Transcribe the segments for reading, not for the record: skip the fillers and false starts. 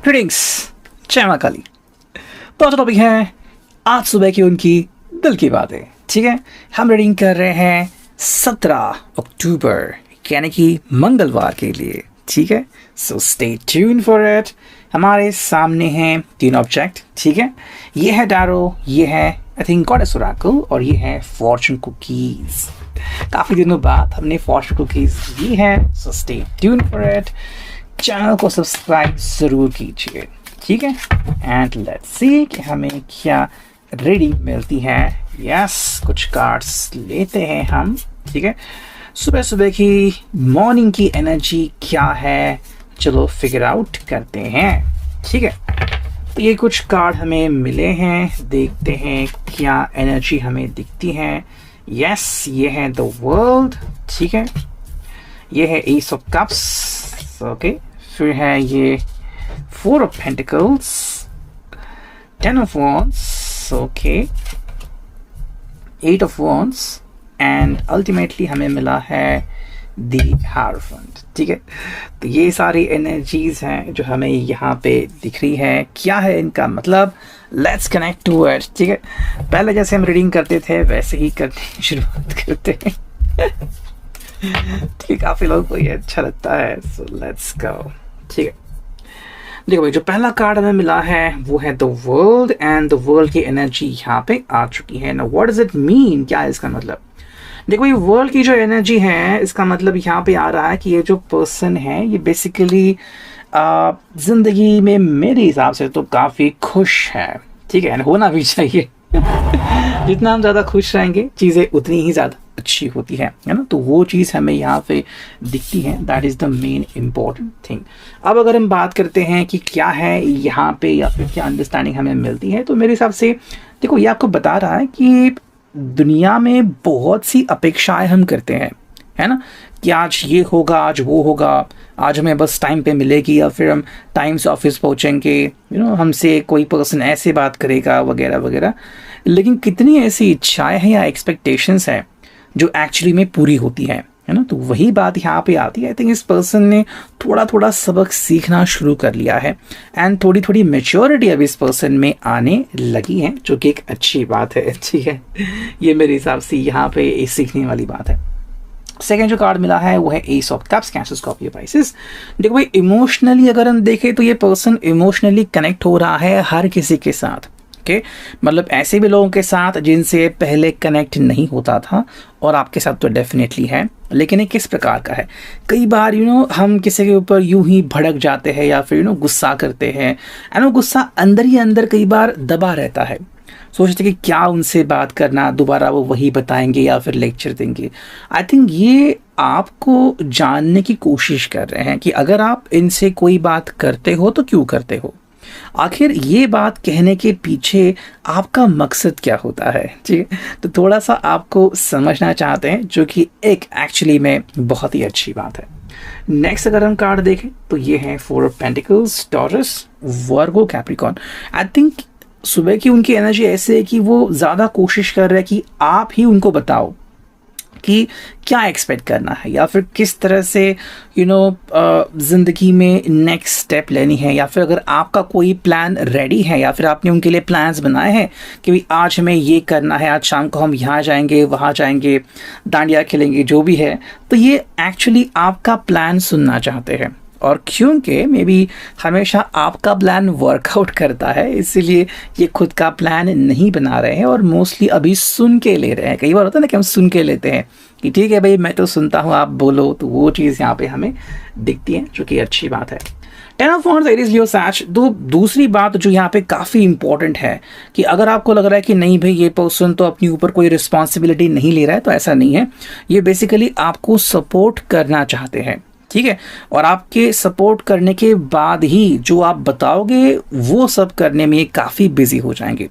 Greetings, जय मां काली। तो आज टॉपिक है आज सुबह की उनकी दिल की बातें। ठीक है, हम रीडिंग कर रहे हैं 17 अक्टूबर यानी कि मंगलवार के लिए। ठीक है, so stay tune for it. हमारे सामने हैं 3 ऑब्जेक्ट। ठीक है, ये है डैरो, ये है आई थिंक गॉडेस ओरेकल और ये है फॉर्चून कुकीज। काफ़ी दिनों बाद हमने फॉर्चून कुकीज ली है, so stay tune for it. Channel को सब्सक्राइब ज़रूर कीजिए। ठीक है, एंड लेट्स सी कि हमें क्या रीडिंग मिलती है। यस, कुछ कार्ड्स लेते हैं हम। ठीक है, सुबह सुबह की मॉर्निंग की एनर्जी क्या है, चलो फिगर आउट करते हैं। ठीक है, तो ये कुछ कार्ड हमें मिले हैं, देखते हैं क्या एनर्जी हमें दिखती है। यस, ये है द वर्ल्ड। ठीक है, ये है एस ऑफ कप्स। ओके, फिर है ये 4 of pentacles, 10 of wands, okay, 8 of wands and ultimately हमें मिला है द हायरोफेंट। ठीक है, तो ये सारी एनर्जीज हैं जो हमें यहाँ पे दिख रही है। क्या है इनका मतलब, लेट्स कनेक्ट टू इट। ठीक है, पहले जैसे हम रीडिंग करते थे वैसे ही करने की शुरुआत करते हैं। ठीक है, काफ़ी लोगों को ये अच्छा लगता है, सो लेट्स गो। ठीक है, देखो भाई, जो पहला कार्ड हमें मिला है वो है the world and the world की एनर्जी यहाँ पे आ चुकी है ना। व्हाट डज इट मीन, क्या है इसका मतलब। देखो, ये वर्ल्ड की जो एनर्जी है इसका मतलब यहाँ पे आ रहा है कि ये जो पर्सन है ये बेसिकली जिंदगी में मेरे हिसाब से तो काफ़ी खुश है। ठीक है, होना भी चाहिए। जितना हम ज़्यादा खुश रहेंगे चीज़ें उतनी ही ज़्यादा अच्छी होती है ना। तो वो चीज़ हमें यहाँ पे दिखती है, that is the main important thing. अब अगर हम बात करते हैं कि क्या है यहाँ पे या फिर क्या अंडरस्टैंडिंग हमें मिलती है, तो मेरे हिसाब से देखो ये आपको बता रहा है कि दुनिया में बहुत सी अपेक्षाएं हम करते हैं, है ना, कि आज ये होगा, आज वो होगा, आज हमें बस टाइम पे मिलेगी या फिर हम टाइम से ऑफिस पहुँचेंगे, हमसे कोई पर्सन ऐसे बात करेगा वगैरह वगैरह। लेकिन कितनी ऐसी इच्छाएं हैं या एक्सपेक्टेशंस हैं जो एक्चुअली में पूरी होती है ना। तो वही बात यहाँ पे आती है। आई थिंक इस पर्सन ने थोड़ा थोड़ा सबक सीखना शुरू कर लिया है एंड थोड़ी थोड़ी मेच्योरिटी अब इस पर्सन में आने लगी है, जो कि एक अच्छी बात है। ठीक है, ये मेरे हिसाब से यहाँ पे सीखने वाली बात है। सेकेंड जो कार्ड मिला है वो है S of cups, cancer, Scorpio, Pisces. देखो भाई, इमोशनली अगर हम देखें तो ये पर्सन इमोशनली कनेक्ट हो रहा है हर किसी के साथ। ओके, मतलब ऐसे भी लोगों के साथ जिनसे पहले कनेक्ट नहीं होता था, और आपके साथ तो डेफिनेटली है। लेकिन ये किस प्रकार का है, कई बार हम किसी के ऊपर यूं ही भड़क जाते हैं या फिर गुस्सा करते हैं, एंड वो गुस्सा अंदर ही अंदर कई बार दबा रहता है। सोचते कि क्या उनसे बात करना, दोबारा वो वही बताएंगे या फिर लेक्चर देंगे। आई थिंक ये आपको जानने की कोशिश कर रहे हैं कि अगर आप इनसे कोई बात करते हो तो क्यों करते हो, आखिर ये बात कहने के पीछे आपका मकसद क्या होता है। ठीक है, तो थोड़ा सा आपको समझना चाहते हैं, जो कि एक एक्चुअली में बहुत ही अच्छी बात है। नेक्स्ट अगर हम कार्ड देखें तो ये है 4 of pentacles, taurus, Virgo, Capricorn. I think सुबह की उनकी एनर्जी ऐसे है कि वो ज़्यादा कोशिश कर रहे हैं कि आप ही उनको बताओ कि क्या एक्सपेक्ट करना है या फिर किस तरह से ज़िंदगी में नेक्स्ट स्टेप लेनी है, या फिर अगर आपका कोई प्लान रेडी है या फिर आपने उनके लिए प्लान्स बनाए हैं कि भाई आज हमें ये करना है, आज शाम को हम यहाँ जाएंगे, वहाँ जाएंगे, डांडिया खेलेंगे, जो भी है, तो ये एक्चुअली आपका प्लान सुनना चाहते हैं। और क्योंकि मे बी हमेशा आपका प्लान वर्कआउट करता है, इसीलिए ये खुद का प्लान नहीं बना रहे हैं और मोस्टली अभी सुन के ले रहे हैं। कई बार होता है ना कि हम सुन के लेते हैं कि ठीक है भाई मैं तो सुनता हूँ, आप बोलो, तो वो चीज़ यहाँ पे हमें दिखती है, जो कि अच्छी बात है। 10 of wands, Aries, Leo, Sachs. दूसरी बात जो यहाँ पे काफ़ी इंपॉर्टेंट है कि अगर आपको लग रहा है कि नहीं भाई ये पर्सन तो अपने ऊपर कोई रिस्पॉन्सिबिलिटी नहीं ले रहा है, तो ऐसा नहीं है। ये बेसिकली आपको सपोर्ट करना चाहते हैं। ठीक है। और आपके सपोर्ट करने के बाद ही जो आप बताओगे वो सब करने में काफ़ी बिजी हो जाएंगे।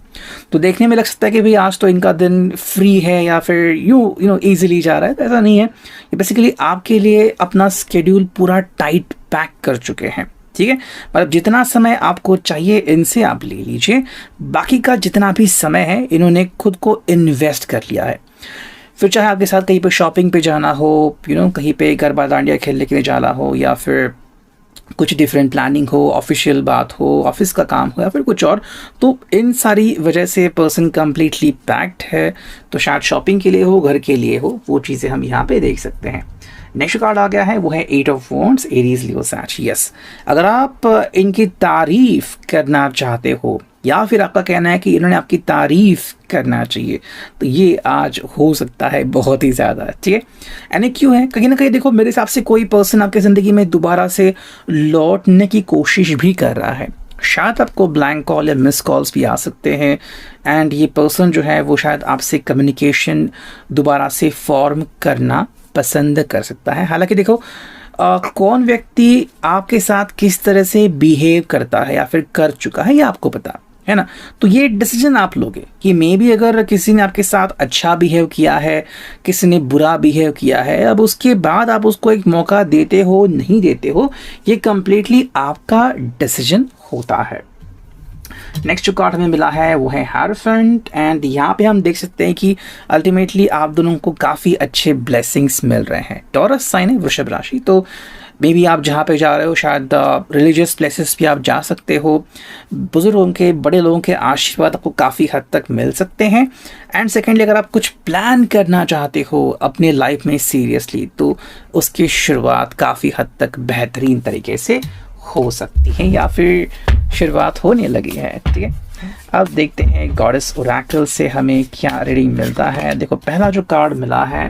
तो देखने में लग सकता है कि भाई आज तो इनका दिन फ्री है या फिर यू नो ईजिली जा रहा है, तो ऐसा नहीं है। ये बेसिकली आपके लिए अपना स्केड्यूल पूरा टाइट पैक कर चुके हैं, ठीक है। मतलब जितना समय आपको चाहिए इनसे आप ले लीजिए, बाकी का जितना भी समय है इन्होंने खुद को इन्वेस्ट कर लिया है। फिर चाहे आपके साथ कहीं पे शॉपिंग पे जाना हो, कहीं पे गरबा डांडिया खेलने के लिए जाना हो, या फिर कुछ डिफरेंट प्लानिंग हो, ऑफिशियल बात हो, ऑफिस का काम हो, या फिर कुछ और, तो इन सारी वजह से पर्सन कम्प्लीटली पैक्ड है। तो शायद शॉपिंग के लिए हो, घर के लिए हो, वो चीज़ें हम यहाँ पे देख सकते हैं। नेक्स्ट कार्ड आ गया है, वो है 8 of wands, Aries, Leo, Sachs. Yes, अगर आप इनकी तारीफ करना चाहते हो या फिर आपका कहना है कि इन्होंने आपकी तारीफ करना चाहिए, तो ये आज हो सकता है बहुत ही ज़्यादा, ठीक है। यानी क्यों है, कहीं ना कहीं देखो मेरे हिसाब से कोई पर्सन आपकी ज़िंदगी में दोबारा से लौटने की कोशिश भी कर रहा है। शायद आपको ब्लैंक कॉल या मिस कॉल्स भी आ सकते हैं, एंड ये पर्सन जो है वो शायद आपसे कम्युनिकेशन दोबारा से फॉर्म करना पसंद कर सकता है। हालांकि देखो कौन व्यक्ति आपके साथ किस तरह से बिहेव करता है या फिर कर चुका है ये आपको पता है ना। तो ये डिसीजन आप लोगे कि मे बी अगर किसी ने आपके साथ अच्छा बिहेव किया है, किसी ने बुरा बिहेव किया है, अब उसके बाद आप उसको एक मौका देते हो नहीं देते हो, ये कंप्लीटली आपका डिसीजन होता है। नेक्स्ट जो कार्ड हमें मिला है वो है हायरोफेंट, एंड यहाँ पे हम देख सकते हैं कि अल्टीमेटली आप दोनों को काफ़ी अच्छे ब्लेसिंग्स मिल रहे हैं। टॉरस साइन है, वृषभ राशि, तो मे बी आप जहाँ पे जा रहे हो शायद रिलीजियस प्लेसेस भी आप जा सकते हो। बुजुर्गों के, बड़े लोगों के आशीर्वाद आपको काफ़ी हद तक मिल सकते हैं। एंड सेकेंडली अगर आप कुछ प्लान करना चाहते हो अपने लाइफ में सीरियसली, तो उसकी शुरुआत काफ़ी हद तक बेहतरीन तरीके से हो सकती है या फिर शुरुआत होने लगी है, ठीक है। अब देखते हैं गॉडेस ओरेकल से हमें क्या रीडिंग मिलता है। देखो पहला जो कार्ड मिला है,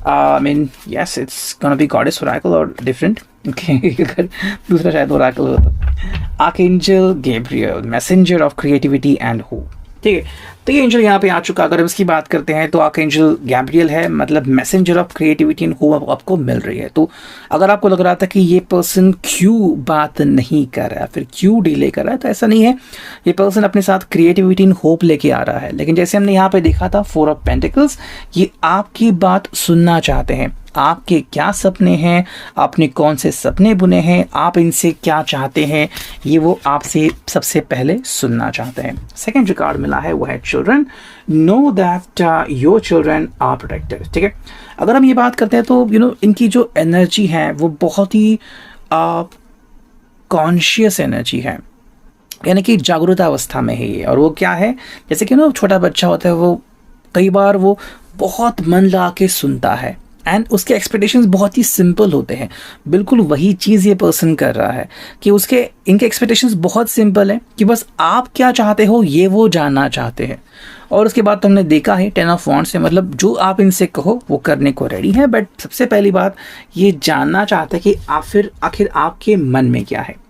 I mean yes it's gonna be goddess Oracle और डिफरेंट, अगर दूसरा शायद ओरेकल होता। Archangel Gabriel, messenger of creativity and hope, ठीक है। तो ये एंजल यहाँ पे आ चुका। अगर इसकी बात करते हैं तो आर्कएंजल गैब्रियल है, मतलब messenger of creativity and hope आपको मिल रही है। तो अगर आपको लग रहा था कि ये पर्सन क्यों बात नहीं कर रहा है, फिर क्यों डिले कर रहा है, तो ऐसा नहीं है। ये पर्सन अपने साथ क्रिएटिविटी एंड होप लेके आ रहा है, लेकिन जैसे हमने यहाँ पे देखा था 4 ऑफ पेंटिकल्स, ये आपकी बात सुनना चाहते हैं। आपके क्या सपने हैं, आपने कौन से सपने बुने हैं, आप इनसे क्या चाहते हैं, ये वो आपसे सबसे पहले सुनना चाहते हैं। सेकंड जो कार्ड मिला है वो है children, know that your children are protected, ठीक है। अगर हम ये बात करते हैं तो इनकी जो एनर्जी है वो बहुत ही कॉन्शियस एनर्जी है, यानी कि जागरूकता अवस्था में है ये। और वो क्या है, जैसे कि छोटा बच्चा होता है, वो कई बार वो बहुत मन लगा के सुनता है, एंड उसके एक्सपेक्टेशंस बहुत ही सिंपल होते हैं। बिल्कुल वही चीज़ ये पर्सन कर रहा है कि इनके एक्सपेक्टेशंस बहुत सिंपल है कि बस आप क्या चाहते हो ये वो जानना चाहते हैं। और उसके बाद तो हमने देखा है 10 ऑफ वॉन्ड्स से, मतलब जो आप इनसे कहो वो करने को रेडी है, बट सबसे पहली बात ये जानना चाहते हैं कि आखिर आपके मन में क्या है।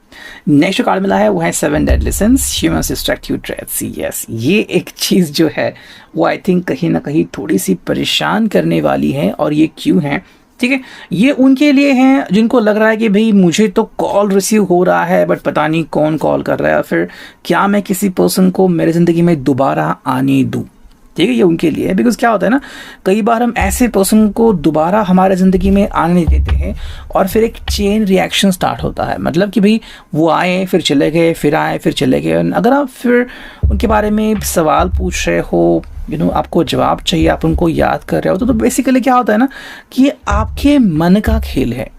नेक्स्ट कार्ड मिला है वो है 7 deadly since, humans destructive traits. Yes, ये एक चीज़ जो है वो आई थिंक कहीं ना कहीं थोड़ी सी परेशान करने वाली है। और ये क्यों है, ठीक है, ये उनके लिए हैं जिनको लग रहा है कि भाई मुझे तो कॉल रिसीव हो रहा है बट पता नहीं कौन कॉल कर रहा है, फिर क्या मैं किसी पर्सन को मेरे ज़िंदगी में दोबारा आने दूँ, ठीक है। ये उनके लिए है, बिकॉज क्या होता है ना, कई बार हम ऐसे पर्सन को दोबारा हमारे ज़िंदगी में आने नहीं देते हैं और फिर एक चेन रिएक्शन स्टार्ट होता है। मतलब कि भाई वो आए फिर चले गए, फिर आए फिर चले गए। अगर आप फिर उनके बारे में सवाल पूछ रहे हो, आपको जवाब चाहिए, आप उनको याद कर रहे हो, तो बेसिकली क्या होता है ना कि ये आपके मन का खेल है,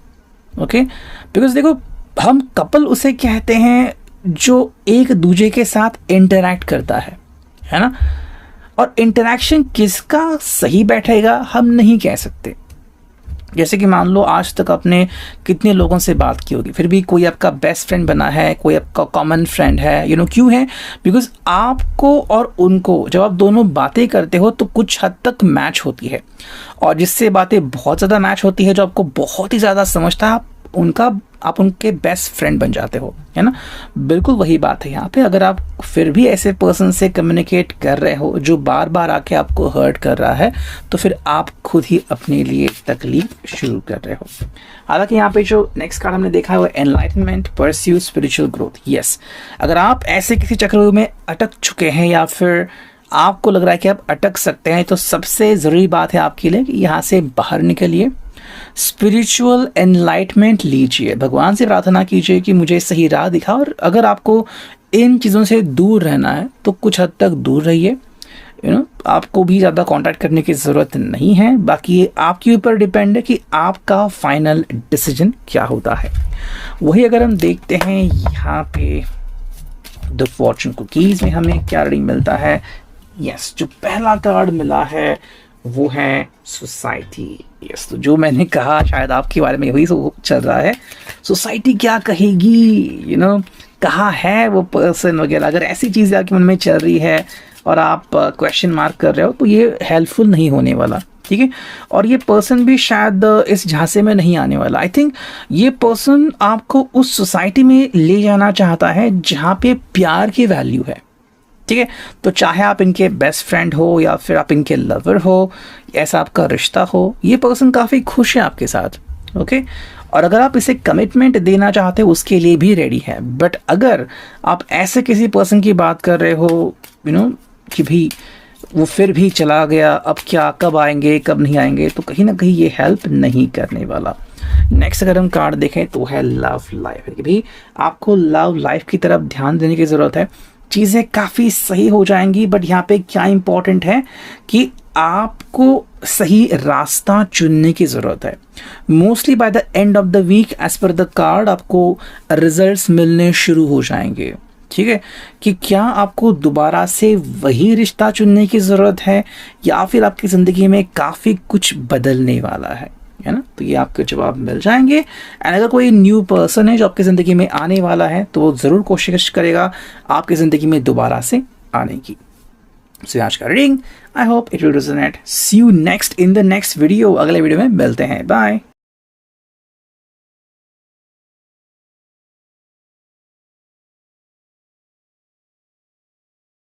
ओके। बिकॉज देखो हम कपल उसे कहते हैं जो एक दूसरे के साथ इंटरैक्ट करता है ना। और इंटरैक्शन किसका सही बैठेगा हम नहीं कह सकते। जैसे कि मान लो आज तक आपने कितने लोगों से बात की होगी, फिर भी कोई आपका बेस्ट फ्रेंड बना है, कोई आपका कॉमन फ्रेंड है, क्यों है, बिकॉज आपको और उनको जब आप दोनों बातें करते हो तो कुछ हद तक मैच होती है। और जिससे बातें बहुत ज़्यादा मैच होती है, जो आपको बहुत ही ज़्यादा समझता है, आप उनके बेस्ट फ्रेंड बन जाते हो, है ना। बिल्कुल वही बात है यहाँ पे। अगर आप फिर भी ऐसे पर्सन से कम्युनिकेट कर रहे हो जो बार बार आके आपको हर्ट कर रहा है, तो फिर आप खुद ही अपने लिए तकलीफ शुरू कर रहे हो। हालांकि यहाँ पे जो नेक्स्ट कार्ड हमने देखा है वो enlightenment, pursue spiritual growth. Yes, अगर आप ऐसे किसी चक्रव्यूह में अटक चुके हैं या फिर आपको लग रहा है कि आप अटक सकते हैं, तो सबसे ज़रूरी बात है आपके लिए कि यहाँ से बाहर निकलिए, स्पिरिचुअल एनलाइटमेंट लीजिए, भगवान से प्रार्थना कीजिए कि मुझे सही राह दिखा। और अगर आपको इन चीज़ों से दूर रहना है तो कुछ हद तक दूर रहिए, आपको भी ज़्यादा कांटेक्ट करने की ज़रूरत नहीं है। बाकी ये आपके ऊपर डिपेंड है कि आपका फाइनल डिसीजन क्या होता है। वही अगर हम देखते हैं यहाँ पे द फॉर्चून कुकीज़ में हमें क्या रीडिंग मिलता है। यस, जो पहला कार्ड मिला है वो है सोसाइटी। यस, तो जो मैंने कहा शायद आपके बारे में वही चल रहा है। सोसाइटी क्या कहेगी, कहाँ है वो पर्सन वगैरह। अगर ऐसी चीज़ आपके मन में चल रही है और आप क्वेश्चन मार्क कर रहे हो तो ये हेल्पफुल नहीं होने वाला, ठीक है। और ये पर्सन भी शायद इस झांसे में नहीं आने वाला। आई थिंक ये पर्सन आपको उस सोसाइटी में ले जाना चाहता है जहाँ पे प्यार की वैल्यू है, ठीक है। तो चाहे आप इनके बेस्ट फ्रेंड हो या फिर आप इनके लवर हो, ऐसा आपका रिश्ता हो, ये पर्सन काफ़ी खुश है आपके साथ, ओके। और अगर आप इसे कमिटमेंट देना चाहते हो उसके लिए भी रेडी है। बट अगर आप ऐसे किसी पर्सन की बात कर रहे हो कि भी वो फिर भी चला गया, अब क्या, कब आएंगे कब नहीं आएंगे, तो कहीं ना कहीं ये हेल्प नहीं करने वाला। नेक्स्ट अगर हम कार्ड देखें तो है लव लाइफ। कि भाई आपको लव लाइफ की तरफ ध्यान देने की ज़रूरत है। चीज़ें काफ़ी सही हो जाएंगी, बट यहाँ पे क्या इम्पोर्टेंट है कि आपको सही रास्ता चुनने की ज़रूरत है। Mostly by the end of the week as per the card आपको रिजल्ट्स मिलने शुरू हो जाएंगे, ठीक है। कि क्या आपको दोबारा से वही रिश्ता चुनने की ज़रूरत है या फिर आपकी ज़िंदगी में काफ़ी कुछ बदलने वाला है ना। तो ये आपके जवाब मिल जाएंगे। एंड अगर कोई न्यू पर्सन है जो आपकी ज़िंदगी में आने वाला है तो वो ज़रूर कोशिश करेगा आपकी ज़िंदगी में दोबारा से आने की। सो आज का reading I hope it will resonate. See you next in the next video. अगले वीडियो में मिलते हैं। बाय।